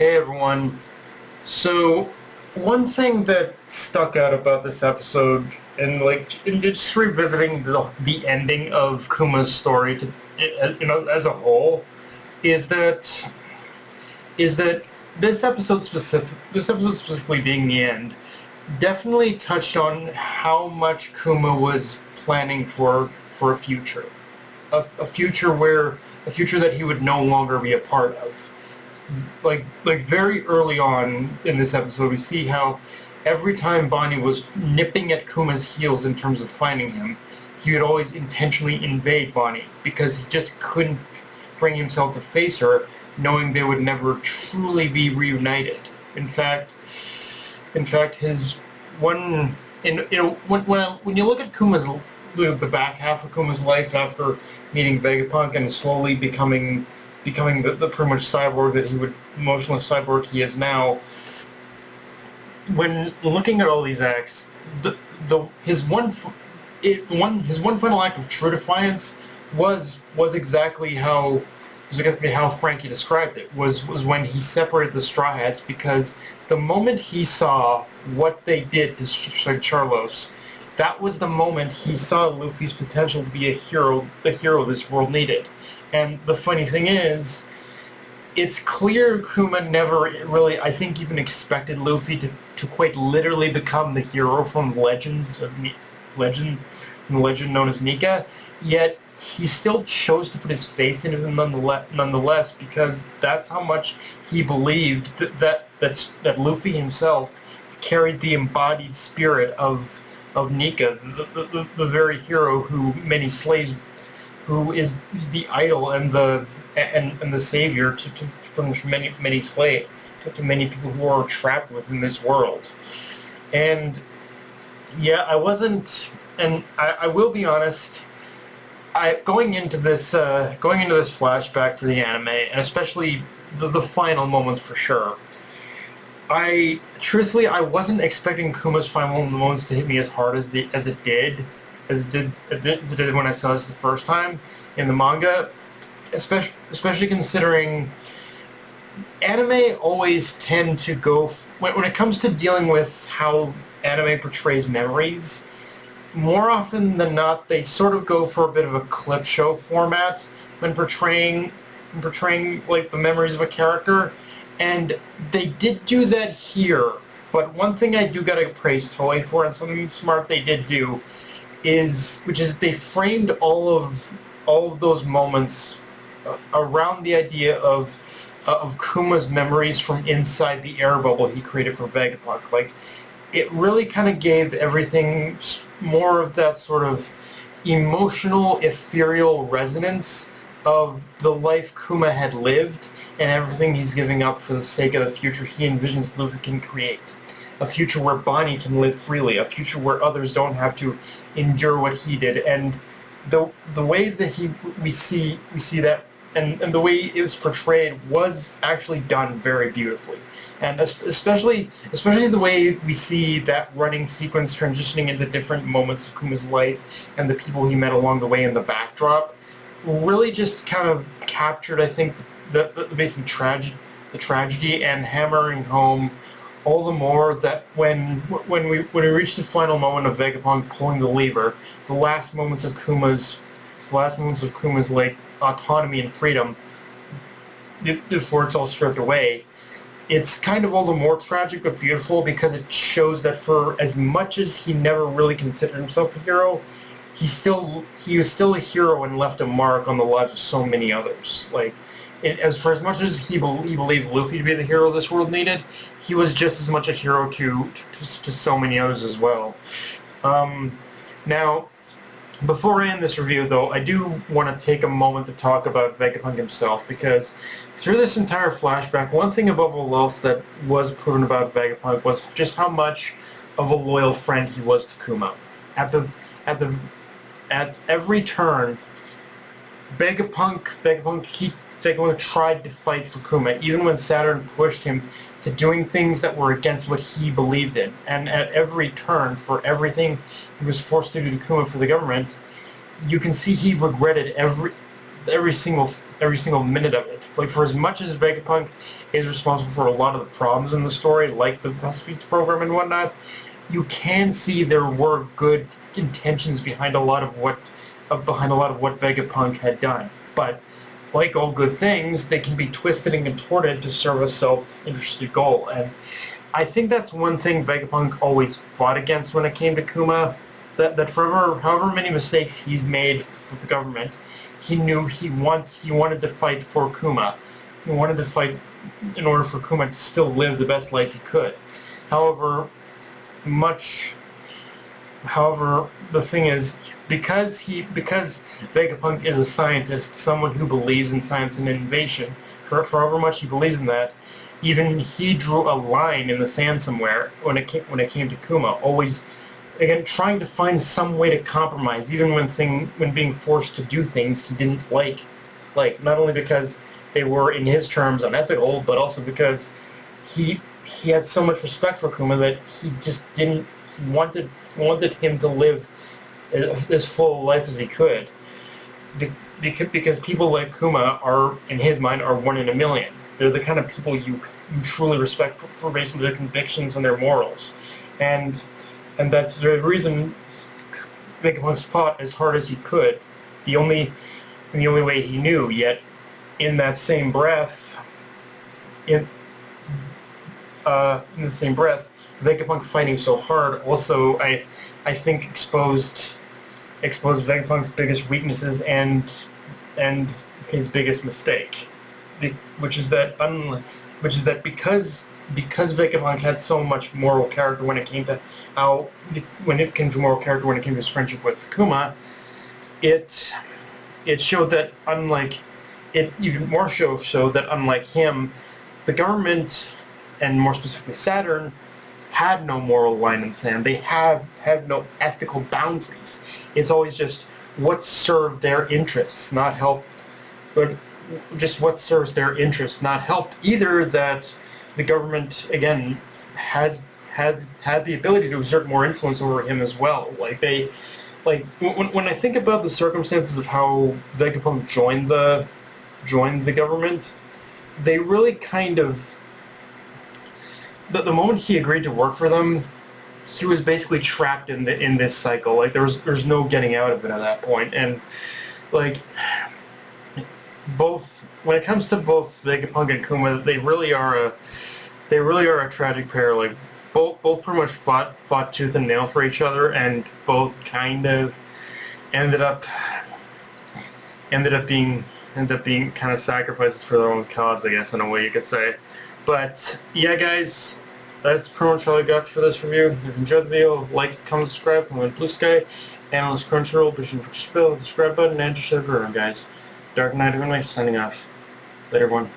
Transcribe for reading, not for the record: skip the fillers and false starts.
Hey everyone. So, one thing that stuck out about this episode, and just revisiting the ending of Kuma's story to as a whole, is that is that this episode specifically being the end, definitely touched on how much Kuma was planning for a future, a future where a future that he would no longer be a part of. Like very early on in this episode, we see how every time Bonnie was nipping at Kuma's heels in terms of finding him, he would always intentionally invade Bonnie because he just couldn't bring himself to face her, knowing they would never truly be reunited. In fact, his one, when you look at Kuma's the back half of Kuma's life after meeting Vegapunk and slowly becoming the pretty much cyborg that he would, emotionless cyborg he is now. When looking at all these acts, his one final act of true defiance was exactly how Frankie described it. Was when he separated the Straw Hats, because the moment he saw what they did to Charlos, that was the moment he saw Luffy's potential to be a hero, the hero this world needed. And the funny thing is, it's clear Kuma never really, I think, even expected Luffy to quite literally become the hero from legend known as Nika. Yet he still chose to put his faith in him nonetheless, because that's how much he believed that Luffy himself carried the embodied spirit of Nika, the very hero who many slaves, who is the idol and the savior to pretty much many slaves, to many people who are trapped within this world. And yeah, I wasn't, and I will be honest, going into this flashback for the anime, and especially the final moments for sure, truthfully I wasn't expecting Kuma's final moments to hit me as hard as it did when I saw this the first time in the manga, especially considering anime always tend to go when it comes to dealing with how anime portrays memories. More often than not, they sort of go for a bit of a clip show format when portraying like the memories of a character, and they did do that here. But one thing I do gotta praise Toei for, and something smart they did do, which is they framed all of those moments around the idea of Kuma's memories from inside the air bubble he created for Vegapunk. Like, it really kind of gave everything more of that sort of emotional, ethereal resonance of the life Kuma had lived and everything he's giving up for the sake of the future he envisions Luffy can create. A future where Bonnie can live freely, a future where others don't have to endure what he did. And the way that we see that, and the way it was portrayed was actually done very beautifully. And especially the way we see that running sequence transitioning into different moments of Kuma's life and the people he met along the way in the backdrop really just kind of captured, I think, the basic the tragedy, and hammering home all the more that when we reach the final moment of Vegapunk pulling the lever, the last moments of Kuma's like autonomy and freedom before it's all stripped away, it's kind of all the more tragic but beautiful, because it shows that for as much as he never really considered himself a hero, he was still a hero and left a mark on the lives of so many others. Like, for as much as he believed Luffy to be the hero this world needed, he was just as much a hero to so many others as well. Now, before I end this review, though, I do want to take a moment to talk about Vegapunk himself, because through this entire flashback, one thing above all else that was proven about Vegapunk was just how much of a loyal friend he was to Kuma. At every turn, Vegapunk tried to fight for Kuma, even when Saturn pushed him to doing things that were against what he believed in. And at every turn, for everything he was forced to do to Kuma for the government, you can see he regretted every single every single minute of it. Like, for as much as Vegapunk is responsible for a lot of the problems in the story, like the Feast program and whatnot, you can see there were good intentions behind a lot of what Vegapunk had done. But like all good things, they can be twisted and contorted to serve a self-interested goal. And I think that's one thing Vegapunk always fought against when it came to Kuma. That for however many mistakes he's made with the government, he knew he wanted to fight for Kuma. He wanted to fight in order for Kuma to still live the best life he could. However, the thing is, because Vegapunk is a scientist, someone who believes in science and innovation, for however much he believes in that, even he drew a line in the sand somewhere when it came to Kuma. Always, again, trying to find some way to compromise, even when being forced to do things he didn't like. Like, not only because they were, in his terms, unethical, but also because he had so much respect for Kuma that he just didn't. He wanted him to live as full a life as he could. Because people like Kuma are, in his mind, are one in a million. They're the kind of people you truly respect for basically their convictions and their morals. And that's the reason Vegapunk fought as hard as he could. The only way he knew. Yet, in that same breath, Vegapunk fighting so hard also, I think, exposed Vegapunk's biggest weaknesses and his biggest mistake, which is that because Vegapunk had so much moral character when it came to his friendship with Kuma, it showed that unlike him, the government, and more specifically Saturn, had no moral line in the sand. They have no ethical boundaries. It's always just what served their interests, not helped, but just what serves their interests, not helped. Either that the government, again, had the ability to exert more influence over him as well. When I think about the circumstances of how Vegapunk joined the government, they really kind of, the moment he agreed to work for them, he was basically trapped in this cycle. Like, there's no getting out of it at that point. And like, when it comes to both Vegapunk and Kuma, they really are a tragic pair. Like, both pretty much fought tooth and nail for each other, and both kind of ended up being kind of sacrifices for their own cause, I guess, in a way you could say. But yeah, guys, that's pretty much all I got for this review. If you enjoyed the video, like, comment, subscribe from Blue Sky, Analyst Crunchyroll, be sure to spill the subscribe button, and just share the program, guys. Dark Knight of Night signing off. Later, everyone.